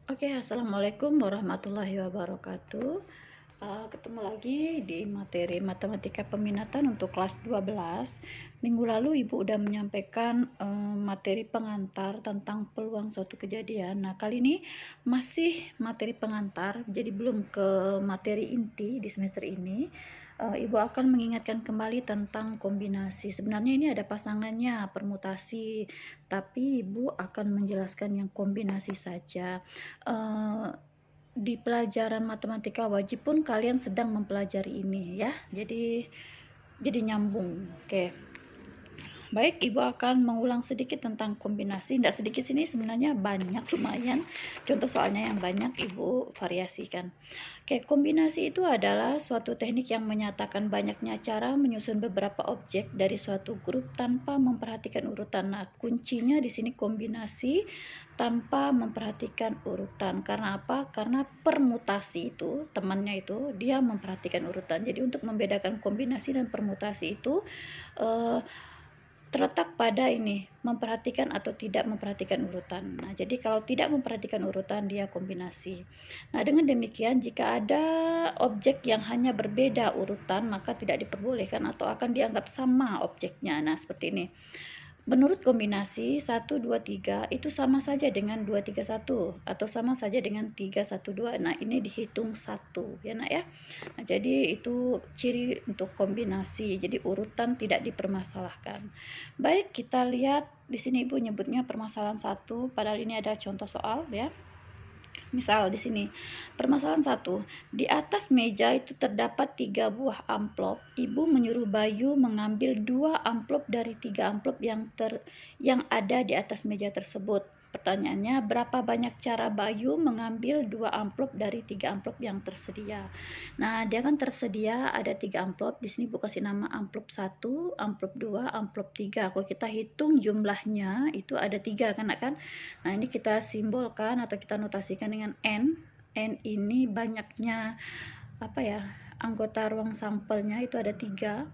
Oke, assalamualaikum warahmatullahi wabarakatuh. Ketemu lagi di materi matematika peminatan untuk kelas 12. Minggu lalu Ibu udah menyampaikan materi pengantar tentang peluang suatu kejadian. Nah, kali ini masih materi pengantar, jadi belum ke materi inti di semester ini. Ibu akan mengingatkan kembali tentang kombinasi. Sebenarnya ini ada pasangannya, permutasi, tapi Ibu akan menjelaskan yang kombinasi saja. Eh, di pelajaran matematika wajib pun kalian sedang mempelajari ini ya, jadi nyambung. Oke, baik, Ibu akan mengulang sedikit tentang kombinasi. Tidak sedikit, sini sebenarnya banyak, lumayan contoh soalnya yang banyak Ibu variasikan. Oke, kombinasi itu adalah suatu teknik yang menyatakan banyaknya cara menyusun beberapa objek dari suatu grup tanpa memperhatikan urutan. Nah, kuncinya di sini kombinasi tanpa memperhatikan urutan. Karena apa? Karena permutasi itu, temannya itu, dia memperhatikan urutan. Jadi untuk membedakan kombinasi dan permutasi itu terletak pada ini, memperhatikan atau tidak memperhatikan urutan. Nah, jadi kalau tidak memperhatikan urutan, dia kombinasi. Nah, dengan demikian jika ada objek yang hanya berbeda urutan, maka tidak diperbolehkan atau akan dianggap sama objeknya. Nah, seperti ini. Menurut kombinasi 1, 2, 3 itu sama saja dengan 2, 3, 1 atau sama saja dengan 3, 1, 2. Nah, ini dihitung 1 ya Nak ya. Nah, jadi itu ciri untuk kombinasi. Jadi urutan tidak dipermasalahkan. Baik, kita lihat di sini Ibu nyebutnya permasalahan 1, padahal ini ada contoh soal ya. Misal di sini, permasalahan 1, di atas meja itu terdapat 3 buah amplop. Ibu menyuruh Bayu mengambil 2 amplop dari 3 amplop yang ada di atas meja tersebut. Pertanyaannya, berapa banyak cara Bayu mengambil 2 amplop dari 3 amplop yang tersedia? Nah, dia kan tersedia ada 3 amplop. Di sini Bu kasih nama amplop 1, amplop 2, amplop 3. Kalau kita hitung jumlahnya itu ada 3 kan? Nah, ini kita simbolkan atau kita notasikan dengan N. N ini banyaknya apa ya, anggota ruang sampelnya itu ada 3.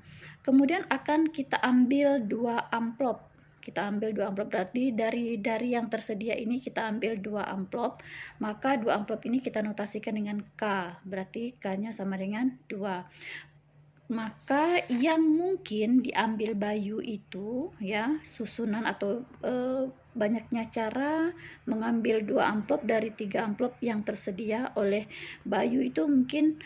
Kemudian akan kita ambil 2 amplop. Kita ambil 2 amplop, berarti dari yang tersedia ini kita ambil 2 amplop. Maka 2 amplop ini kita notasikan dengan K. Berarti K-nya sama dengan 2. Maka yang mungkin diambil Bayu itu ya, susunan atau banyaknya cara mengambil 2 amplop dari 3 amplop yang tersedia oleh Bayu itu mungkin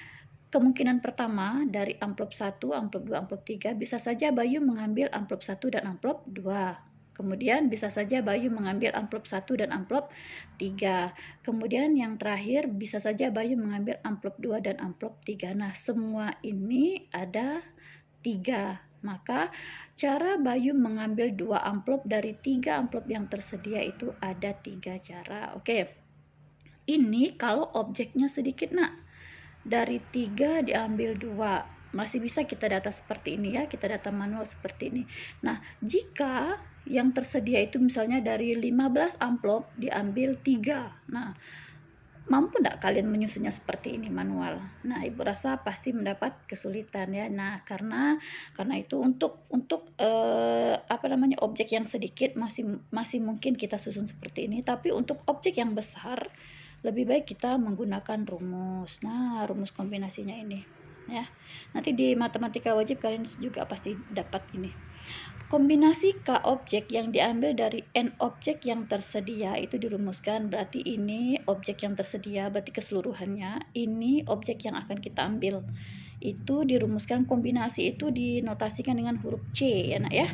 kemungkinan pertama dari amplop 1, amplop 2, amplop 3 bisa saja Bayu mengambil amplop 1 dan amplop 2. Kemudian bisa saja Bayu mengambil amplop 1 dan amplop 3. Kemudian yang terakhir bisa saja Bayu mengambil amplop 2 dan amplop 3. Nah, semua ini ada 3. Maka cara Bayu mengambil 2 amplop dari 3 amplop yang tersedia itu ada 3 cara. Oke. Ini kalau objeknya sedikit, Nak. Dari 3 diambil 2. Masih bisa kita data seperti ini ya, kita data manual seperti ini. Nah, jika yang tersedia itu misalnya dari 15 amplop diambil 3. Nah, mampu enggak kalian menyusunnya seperti ini manual? Nah, Ibu rasa pasti mendapat kesulitan ya. Nah, karena itu untuk objek yang sedikit masih mungkin kita susun seperti ini, tapi untuk objek yang besar lebih baik kita menggunakan rumus. Nah, rumus kombinasinya ini ya. Nanti di matematika wajib kalian juga pasti dapat ini. Kombinasi K objek yang diambil dari N objek yang tersedia itu dirumuskan, berarti ini objek yang tersedia, berarti keseluruhannya. Ini objek yang akan kita ambil. Itu dirumuskan, kombinasi itu dinotasikan dengan huruf C ya Nak ya.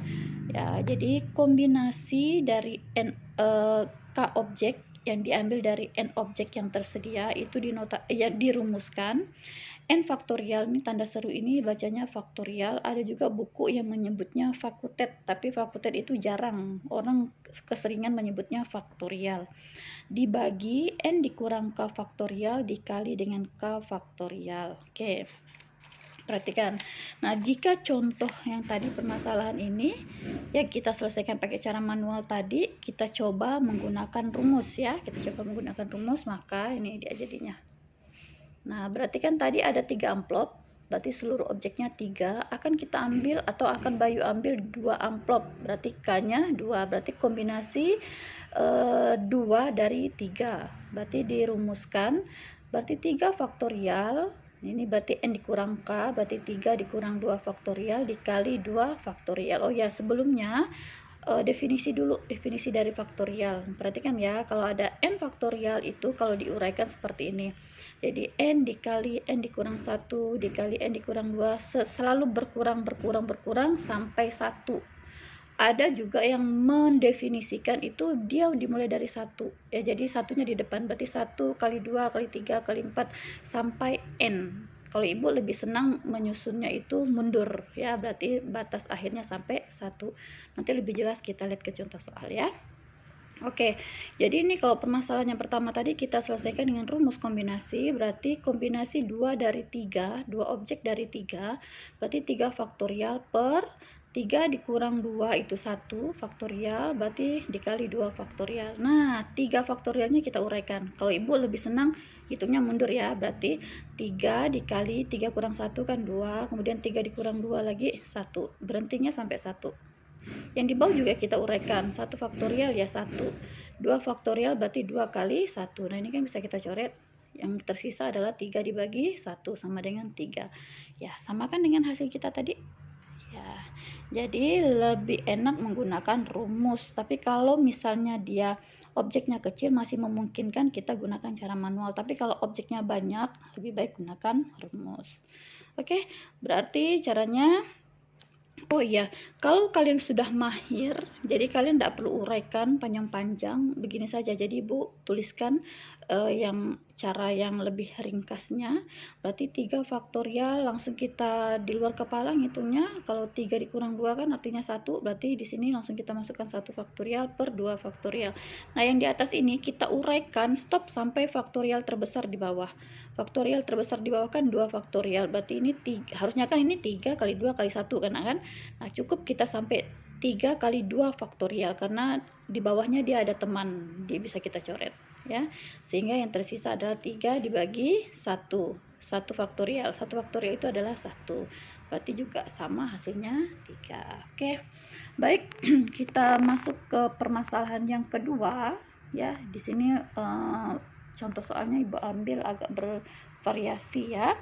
Ya, jadi kombinasi dari K objek yang diambil dari N objek yang tersedia itu dirumuskan. N faktorial, ini tanda seru ini bacanya faktorial. Ada juga buku yang menyebutnya fakutet, tapi fakutet itu jarang, orang keseringan menyebutnya faktorial. Dibagi N dikurang K faktorial dikali dengan K faktorial. Oke, perhatikan. Nah, jika contoh yang tadi permasalahan ini yang kita selesaikan pakai cara manual tadi, kita coba menggunakan rumus ya. Kita coba menggunakan rumus, maka ini dia jadinya. Nah, berarti kan tadi ada 3 amplop, berarti seluruh objeknya 3, akan kita ambil atau akan Bayu ambil 2 amplop, berarti K-nya 2, berarti kombinasi 2 dari 3. Berarti dirumuskan, berarti 3 faktorial, ini berarti N dikurang K, berarti 3 dikurang 2 faktorial dikali 2 faktorial. Oh ya, sebelumnya definisi dulu, definisi dari faktorial. Perhatikan ya, kalau ada N faktorial itu kalau diuraikan seperti ini. Jadi N dikali N dikurang 1 dikali N dikurang 2 selalu berkurang sampai 1. Ada juga yang mendefinisikan itu dia dimulai dari 1 ya, jadi satunya di depan, berarti 1 kali 2 kali 3 kali 4 sampai N. Kalau ibu lebih senang menyusunnya itu mundur ya, berarti batas akhirnya sampai 1. Nanti lebih jelas kita lihat ke contoh soal ya. Oke, jadi ini kalau permasalahan yang pertama tadi kita selesaikan dengan rumus kombinasi, berarti kombinasi 2 dari 3, 2 objek dari 3, berarti 3 faktorial per 3 dikurang 2 itu 1 faktorial, berarti dikali 2 faktorial. Nah, 3 faktorialnya kita uraikan. Kalau ibu lebih senang hitungnya mundur ya, berarti 3 dikali 3 kurang 1 kan 2, kemudian 3 dikurang 2 lagi 1, berhentinya sampai 1. Yang di bawah juga kita uraikan, 1 faktorial ya 1, 2 faktorial berarti 2 kali 1. Nah, ini kan bisa kita coret. Yang tersisa adalah 3 dibagi 1 sama dengan 3. Ya, sama kan dengan hasil kita tadi? Ya, jadi lebih enak menggunakan rumus. Tapi kalau misalnya dia objeknya kecil masih memungkinkan kita gunakan cara manual. Tapi kalau objeknya banyak, lebih baik gunakan rumus. Oke, berarti caranya, oh iya, kalau kalian sudah mahir, jadi kalian tidak perlu uraikan panjang-panjang, begini saja. Jadi ibu tuliskan yang cara yang lebih ringkasnya, berarti 3 faktorial langsung kita di luar kepala ngitungnya. Kalau 3 dikurang 2 kan artinya 1, berarti di sini langsung kita masukkan 1 faktorial per 2 faktorial. Nah, yang di atas ini kita uraikan stop sampai faktorial terbesar di bawah. Faktorial terbesar di bawah kan 2 faktorial, berarti ini 3, harusnya kan ini 3 kali 2 kali 1 kan. Nah, cukup kita sampai 3 kali 2 faktorial karena di bawahnya dia ada teman, dia bisa kita coret ya. Sehingga yang tersisa adalah 3 dibagi 1. 1 faktorial. 1 faktorial itu adalah 1. Berarti juga sama hasilnya 3. Oke. Baik, kita masuk ke permasalahan yang kedua ya. Di sini contoh soalnya ibu ambil agak bervariasi ya.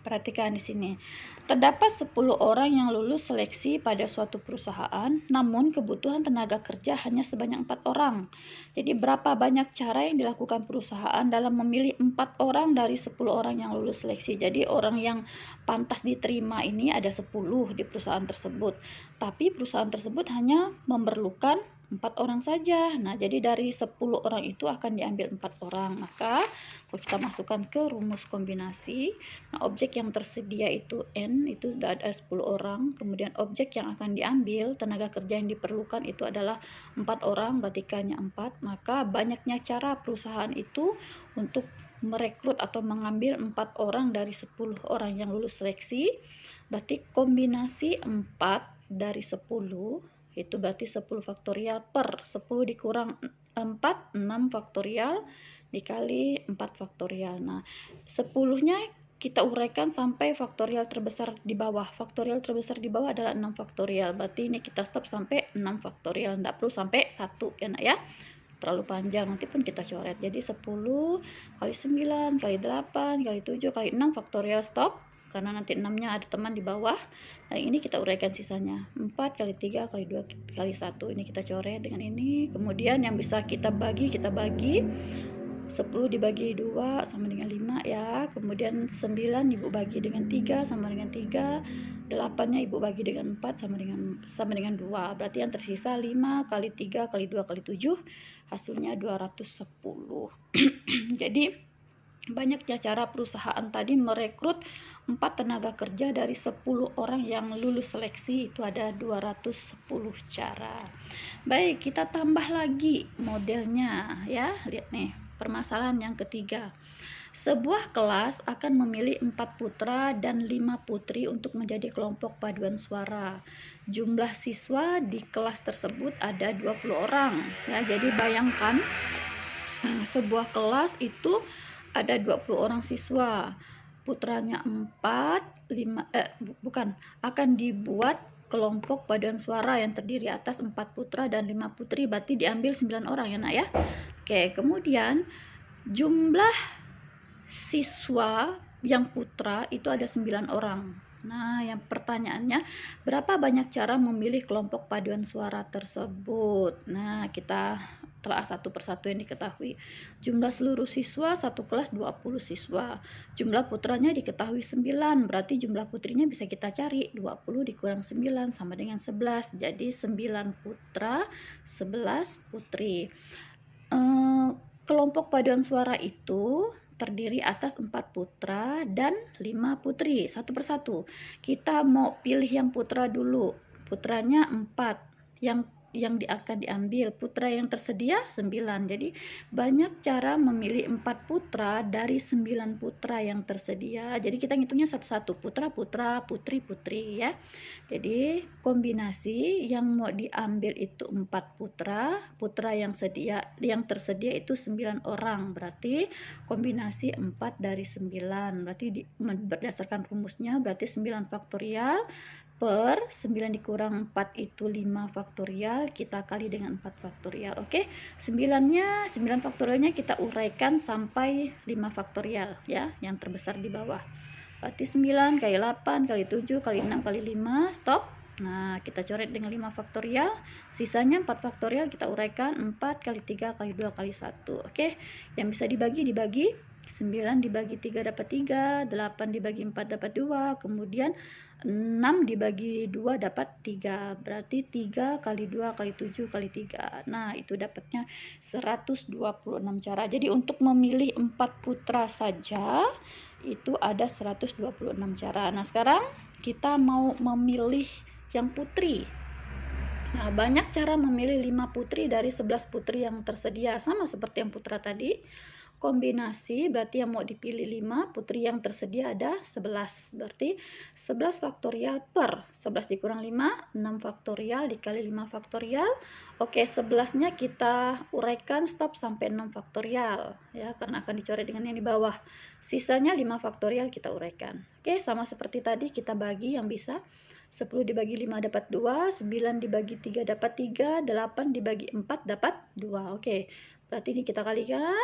Perhatikan di sini. Terdapat 10 orang yang lulus seleksi pada suatu perusahaan, namun kebutuhan tenaga kerja hanya sebanyak 4 orang. Jadi berapa banyak cara yang dilakukan perusahaan dalam memilih 4 orang dari 10 orang yang lulus seleksi. Jadi orang yang pantas diterima ini ada 10 di perusahaan tersebut. Tapi perusahaan tersebut hanya memerlukan 4 orang saja. Nah, jadi dari 10 orang itu akan diambil 4 orang. Maka kalau kita masukkan ke rumus kombinasi, nah objek yang tersedia itu N, itu sudah ada 10 orang. Kemudian objek yang akan diambil, tenaga kerja yang diperlukan itu adalah 4 orang, berarti K-nya 4. Maka banyaknya cara perusahaan itu untuk merekrut atau mengambil 4 orang dari 10 orang yang lulus seleksi. Berarti kombinasi 4 dari 10 itu berarti 10 faktorial per 10 dikurang 4, 6 faktorial dikali 4 faktorial. Nah, 10-nya kita uraikan sampai faktorial terbesar di bawah. Faktorial terbesar di bawah adalah 6 faktorial. Berarti ini kita stop sampai 6 faktorial. Tidak perlu sampai 1 ya nak ya. Terlalu panjang, nanti pun kita coret. Jadi 10 kali 9 kali 8 kali 7 kali 6 faktorial stop. Karena nanti 6-nya ada teman di bawah. Nah, ini kita uraikan sisanya. 4 kali 3 kali 2 kali 1. Ini kita coret dengan ini. Kemudian yang bisa kita bagi 10 dibagi 2 sama dengan 5 ya. Kemudian 9 ibu bagi dengan 3 sama dengan 3. 8-nya ibu bagi dengan 4 sama dengan 2. Berarti yang tersisa 5 kali 3 kali 2 kali 7 hasilnya 210. Jadi banyaknya cara perusahaan tadi merekrut 4 tenaga kerja dari 10 orang yang lulus seleksi, itu ada 210 cara. Baik, kita tambah lagi modelnya ya. Lihat nih, permasalahan yang ketiga. Sebuah kelas akan memilih 4 putra dan 5 putri untuk menjadi kelompok paduan suara. Jumlah siswa di kelas tersebut ada 20 orang ya. Jadi bayangkan sebuah kelas itu ada 20 orang siswa, putranya 4, 5 akan dibuat kelompok paduan suara yang terdiri atas 4 putra dan 5 putri, berarti diambil 9 orang ya nak ya. Oke, kemudian jumlah siswa yang putra itu ada 9 orang. Nah, yang pertanyaannya, berapa banyak cara memilih kelompok paduan suara tersebut? Nah, kita telah satu persatu yang diketahui. Jumlah seluruh siswa satu kelas 20 siswa. Jumlah putranya diketahui 9, berarti jumlah putrinya bisa kita cari. 20 dikurang 9 sama dengan 11. Jadi 9 putra, 11 putri. Kelompok paduan suara itu terdiri atas 4 putra dan 5 putri. Satu persatu. Kita mau pilih yang putra dulu. Putranya 4. Yang akan diambil. Putra yang tersedia 9. Jadi banyak cara memilih 4 putra dari 9 putra yang tersedia. Jadi kita ngitungnya satu-satu. Putra-putra, putri-putri ya. Jadi kombinasi yang mau diambil itu 4 putra. Putra yang tersedia itu 9 orang. Berarti kombinasi 4 dari 9. Berarti berdasarkan rumusnya berarti 9 faktorial per 9 dikurang 4 itu 5 faktorial, kita kali dengan 4 faktorial. Oke, 9 faktorialnya kita uraikan sampai 5 faktorial ya, yang terbesar di bawah. Berarti 9 kali 8 kali 7 kali 6 kali 5, stop. Nah, kita coret dengan 5 faktorial, sisanya 4 faktorial kita uraikan 4 kali 3 kali 2 kali 1. Oke, yang bisa dibagi 9 dibagi 3 dapat 3, 8 dibagi 4 dapat 2, kemudian 6 dibagi 2 dapat 3, berarti 3 kali 2 kali 7 kali 3. Nah, itu dapatnya 126 cara. Jadi untuk memilih 4 putra saja itu ada 126 cara. Nah, sekarang kita mau memilih yang putri. Nah, banyak cara memilih 5 putri dari 11 putri yang tersedia, sama seperti yang putra tadi. Kombinasi berarti yang mau dipilih 5, putri yang tersedia ada 11. Berarti 11 faktorial per 11 dikurang 5, 6 faktorial dikali 5 faktorial. Oke, 11-nya kita uraikan stop sampai 6 faktorial ya, karena akan dicoret dengan yang di bawah. Sisanya 5 faktorial kita uraikan. Oke, sama seperti tadi kita bagi yang bisa. 10 dibagi 5 dapat 2, 9 dibagi 3 dapat 3, 8 dibagi 4 dapat 2. Oke, berarti ini kita kalikan.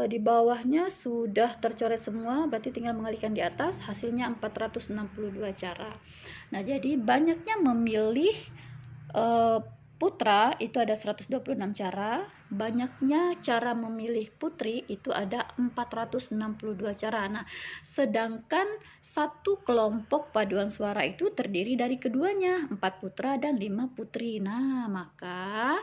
Di bawahnya sudah tercoret semua, berarti tinggal mengalikan di atas, hasilnya 462 cara. Nah, jadi banyaknya memilih putra itu ada 126 cara, banyaknya cara memilih putri itu ada 462 cara. Nah, sedangkan satu kelompok paduan suara itu terdiri dari keduanya, 4 putra dan 5 putri. Nah, maka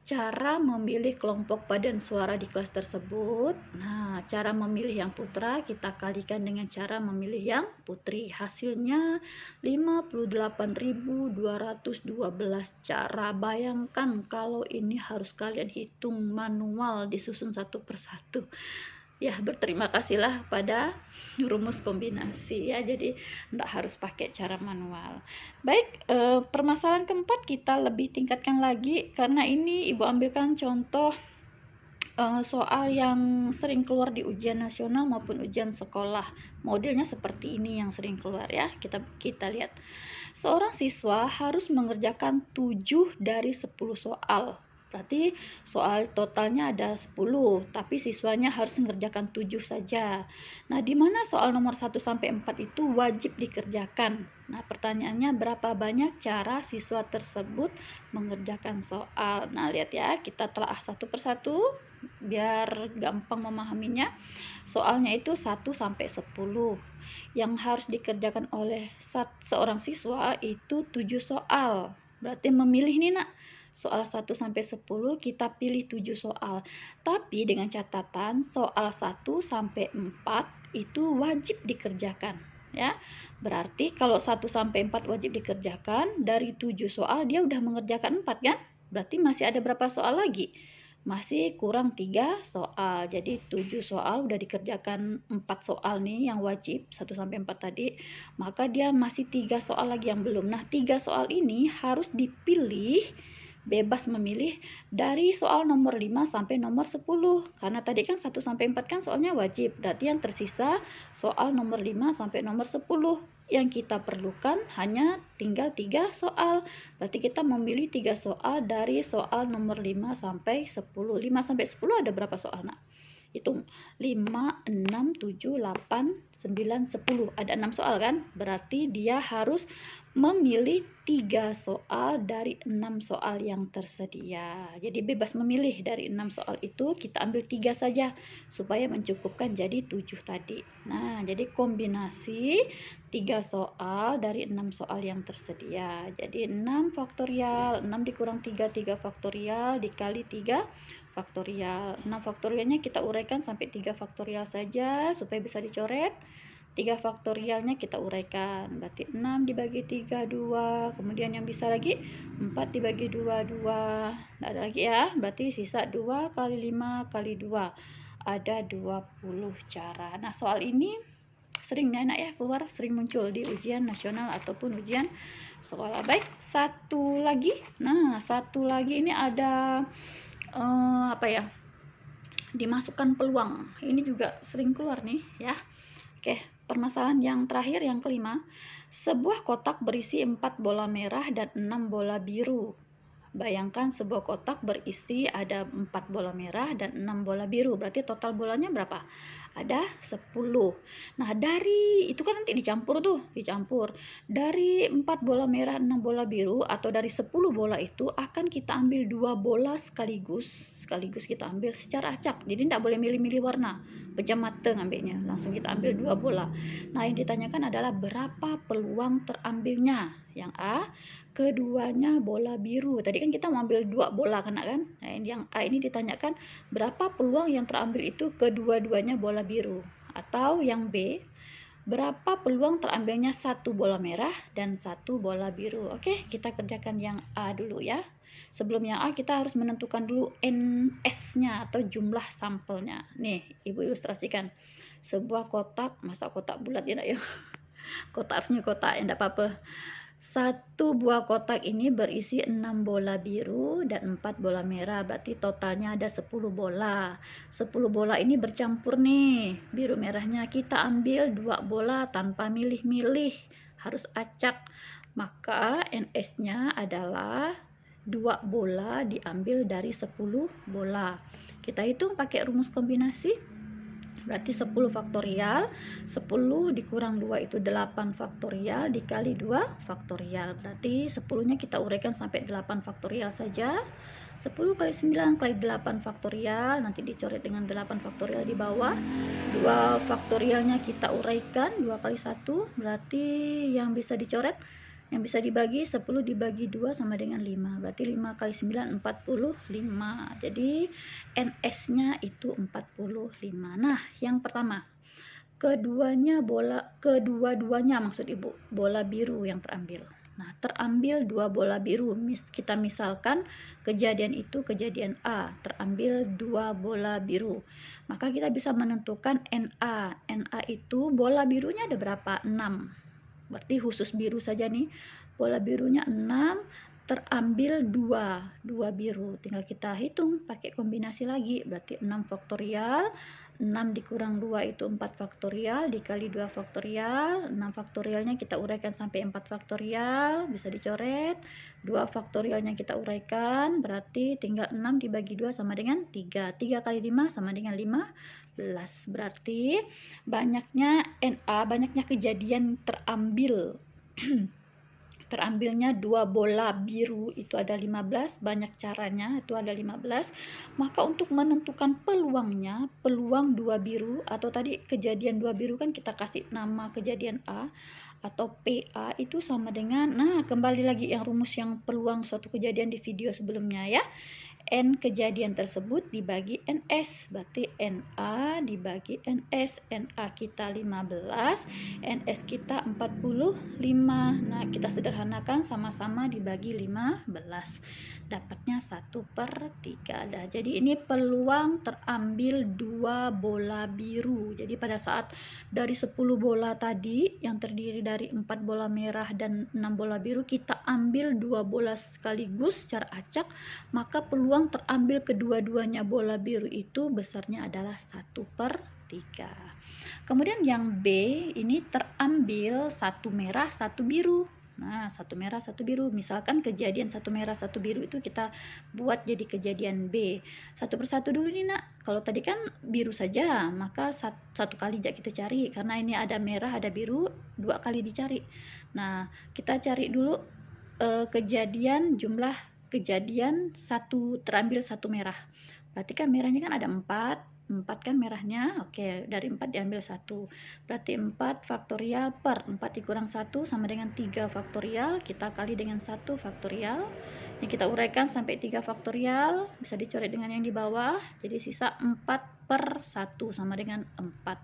cara memilih kelompok paduan suara di kelas tersebut. Nah, cara memilih yang putra kita kalikan dengan cara memilih yang putri. Hasilnya 58.212 cara. Bayangkan kalau ini harus kalian hitung manual, disusun satu persatu. Ya, berterima kasihlah pada rumus kombinasi ya, jadi tidak harus pakai cara manual. Baik, permasalahan keempat kita lebih tingkatkan lagi, karena ini ibu ambilkan contoh soal yang sering keluar di ujian nasional maupun ujian sekolah. Modelnya seperti ini yang sering keluar ya. Kita lihat. Seorang siswa harus mengerjakan 7 dari 10 soal. Berarti soal totalnya ada 10, tapi siswanya harus mengerjakan 7 saja. Nah, di mana soal nomor 1 sampai 4 itu wajib dikerjakan. Nah, pertanyaannya berapa banyak cara siswa tersebut mengerjakan soal. Nah, lihat ya, kita telah satu persatu biar gampang memahaminya. Soalnya itu 1 sampai 10. Yang harus dikerjakan oleh seorang siswa itu 7 soal. Berarti memilih nih nak, soal 1 sampai 10 kita pilih 7 soal. Tapi dengan catatan soal 1 sampai 4 itu wajib dikerjakan ya. Berarti kalau 1 sampai 4 wajib dikerjakan, dari 7 soal dia udah mengerjakan 4 kan? Berarti masih ada berapa soal lagi? Masih kurang 3 soal. Jadi 7 soal udah dikerjakan 4 soal nih yang wajib 1 sampai 4 tadi. Maka dia masih 3 soal lagi yang belum. Nah, 3 soal ini harus dipilih, bebas memilih dari soal nomor 5 sampai nomor 10. Karena tadi kan 1 sampai 4 kan soalnya wajib. Berarti yang tersisa soal nomor 5 sampai nomor 10. yang kita perlukan hanya tinggal 3 soal. Berarti kita memilih 3 soal dari soal nomor 5 sampai 10. 5 sampai 10 ada berapa soal, Nak? Hitung. 5, 6, 7, 8, 9, 10. Ada 6 soal kan? Berarti dia harus memilih 3 soal dari 6 soal yang tersedia. Jadi bebas memilih dari 6 soal itu, kita ambil 3 saja supaya mencukupkan jadi 7 tadi. Nah, jadi kombinasi 3 soal dari 6 soal yang tersedia. Jadi 6 faktorial, 6 dikurang 3, 3 faktorial dikali 3 faktorial. 6 faktorialnya kita uraikan sampai 3 faktorial saja supaya bisa dicoret. 3 faktorialnya kita uraikan, berarti 6 dibagi 3, 2, kemudian yang bisa lagi 4 dibagi 2, 2, nggak ada lagi ya, berarti sisa 2 kali 5 kali 2, ada 20 cara. Nah, soal ini sering anak ya keluar, sering muncul di ujian nasional ataupun ujian sekolah. Baik, satu lagi, nah satu lagi ini ada apa ya, dimasukkan peluang, ini juga sering keluar nih ya. Oke, permasalahan yang terakhir, yang kelima. Sebuah kotak berisi 4 bola merah dan 6 bola biru. Bayangkan sebuah kotak berisi ada 4 bola merah dan 6 bola biru. Berarti total bolanya berapa? Ada 10. Nah, dari itu kan nanti dicampur tuh, dicampur. Dari 4 bola merah, 6 bola biru atau dari 10 bola itu akan kita ambil 2 bola sekaligus kita ambil secara acak. Jadi tidak boleh milih-milih warna. Pejam mata ngambilnya, langsung kita ambil 2 bola. Nah, yang ditanyakan adalah berapa peluang terambilnya. Yang A, keduanya bola biru. Tadi kan kita mau ambil 2 bola kena kan? Nah, yang A ini ditanyakan berapa peluang yang terambil itu kedua-duanya bola biru. Atau yang B, berapa peluang terambilnya 1 bola merah dan 1 bola biru. Oke, kita kerjakan yang A dulu ya. Sebelum yang A kita harus menentukan dulu NS-nya atau jumlah sampelnya. Nih, Ibu ilustrasikan. Sebuah kotak, masa kotak bulat ya, ya. Kotak harusnya kotak, enggak apa-apa. Satu buah kotak ini berisi 6 bola biru dan 4 bola merah, berarti totalnya ada 10 bola. 10 bola ini bercampur nih, biru merahnya kita ambil 2 bola tanpa milih-milih, harus acak. Maka NS-nya adalah 2 bola diambil dari 10 bola. Kita hitung pakai rumus kombinasi. Berarti 10 faktorial, 10 dikurang 2 itu 8 faktorial dikali 2 faktorial. Berarti 10-nya kita uraikan sampai 8 faktorial saja. 10 kali 9 kali 8 faktorial, nanti dicoret dengan 8 faktorial di bawah. 2 faktorialnya kita uraikan, 2 kali 1, berarti yang bisa dicoret, yang bisa dibagi 10 dibagi 2 sama dengan 5. Berarti 5 kali 9 45. Jadi NS-nya itu 45. Nah, yang pertama, kedua-duanya maksud Ibu, bola biru yang terambil. Nah, terambil 2 bola biru. Kita misalkan kejadian itu kejadian A, terambil 2 bola biru. Maka kita bisa menentukan NA. NA itu bola birunya ada berapa? 6. Berarti khusus biru saja nih, bola birunya 6, terambil 2 biru. Tinggal kita hitung pakai kombinasi lagi, berarti 6 faktorial, 6 dikurang 2 itu 4 faktorial, dikali 2 faktorial, 6 faktorialnya kita uraikan sampai 4 faktorial, bisa dicoret, 2 faktorialnya kita uraikan, berarti tinggal 6 dibagi 2 sama dengan 3, 3 kali 5 sama dengan 15, berarti banyaknya NA, banyaknya kejadian terambil terambilnya 2 bola biru itu ada 15, banyak caranya itu ada 15. Maka untuk menentukan peluangnya, peluang 2 biru atau tadi kejadian 2 biru kan kita kasih nama kejadian A atau PA itu sama dengan, nah kembali lagi yang rumus yang peluang suatu kejadian di video sebelumnya ya. N kejadian tersebut dibagi NS, berarti NA dibagi NS, NA kita 15, NS kita 45. Nah, kita sederhanakan sama-sama dibagi 15, dapatnya 1/3. Nah, jadi ini peluang terambil 2 bola biru. Jadi pada saat dari 10 bola tadi yang terdiri dari 4 bola merah dan 6 bola biru, kita ambil 2 bola sekaligus secara acak, maka peluang peluang terambil kedua-duanya bola biru itu besarnya adalah 1/3. Kemudian yang B ini terambil satu merah, satu biru. Nah, satu merah, satu biru. Misalkan kejadian satu merah, satu biru itu kita buat jadi kejadian B. Satu persatu dulu nih, Nak. Kalau tadi kan biru saja, maka satu kali aja kita cari. Karena ini ada merah, ada biru, 2 kali dicari. Nah, kita cari dulu kejadian jumlah kejadian terambil satu merah. Berarti kan merahnya kan ada 4 kan merahnya. Oke, dari 4 diambil 1. Berarti 4 faktorial per 4 dikurang 1 sama dengan 3 faktorial. Kita kali dengan 1 faktorial. Ini kita uraikan sampai 3 faktorial. Bisa dicoret dengan yang di bawah. Jadi sisa 4/1 sama dengan 4.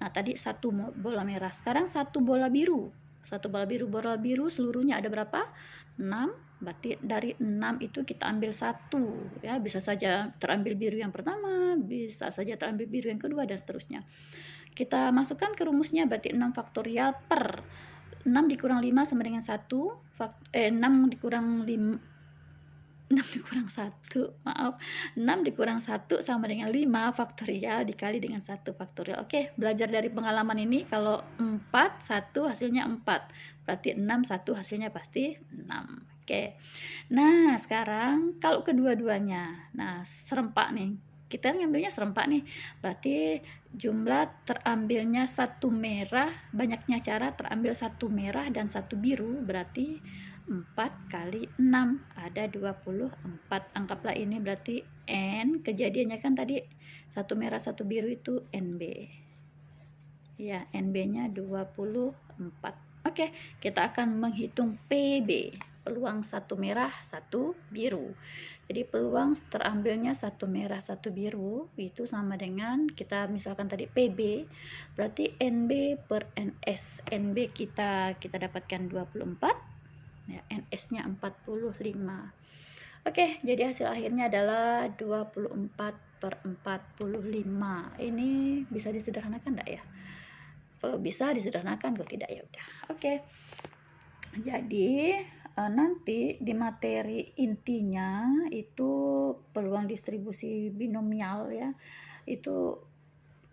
Nah, tadi satu bola merah. Sekarang satu bola biru. Bola biru seluruhnya ada berapa? 6. Berarti dari 6 itu kita ambil 1 ya, bisa saja terambil biru yang pertama, bisa saja terambil biru yang kedua, dan seterusnya. Kita masukkan ke rumusnya, berarti 6 faktorial per 6 dikurang 5 sama dengan 1, 6 dikurang 1, maaf, 6 dikurang 1 sama dengan 5 faktorial dikali dengan 1 faktorial. Oke, belajar dari pengalaman ini, kalau 4, 1 hasilnya 4, berarti 6, 1 hasilnya pasti 6. Oke, nah sekarang kalau kedua-duanya, nah serempak nih, kita ngambilnya serempak nih, berarti jumlah terambilnya satu merah, banyaknya cara terambil satu merah dan satu biru, berarti 4 kali 6 ada 24. Anggaplah ini berarti N, kejadiannya kan tadi satu merah satu biru itu NB ya, NB nya 24. Oke, kita akan menghitung PB, peluang satu merah satu biru. Jadi peluang terambilnya satu merah satu biru itu sama dengan, kita misalkan tadi PB, berarti NB per NS. NB kita dapatkan 24 ya, NS-nya 45. Oke, jadi hasil akhirnya adalah 24/45. Ini bisa disederhanakan enggak ya? Kalau bisa disederhanakan, kalau tidak ya udah. Oke. Jadi nanti di materi intinya itu peluang distribusi binomial ya. Itu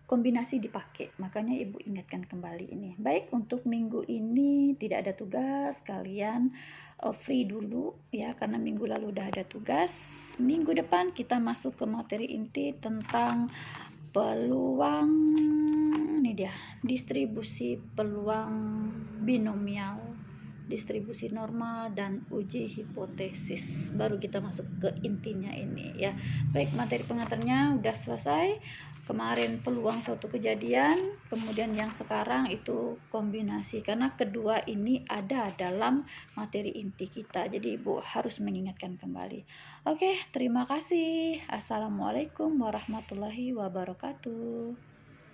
kombinasi dipakai, makanya ibu ingatkan kembali ini. Baik, untuk minggu ini tidak ada tugas, kalian free dulu ya, karena minggu lalu udah ada tugas. Minggu depan kita masuk ke materi inti tentang peluang, ini dia, distribusi peluang binomial, distribusi normal, dan uji hipotesis. Baru kita masuk ke intinya ini ya. Baik, materi pengantarnya udah selesai. Kemarin peluang suatu kejadian, kemudian yang sekarang itu kombinasi, karena kedua ini ada dalam materi inti kita, jadi ibu harus mengingatkan kembali. Oke, terima kasih. Assalamualaikum warahmatullahi wabarakatuh.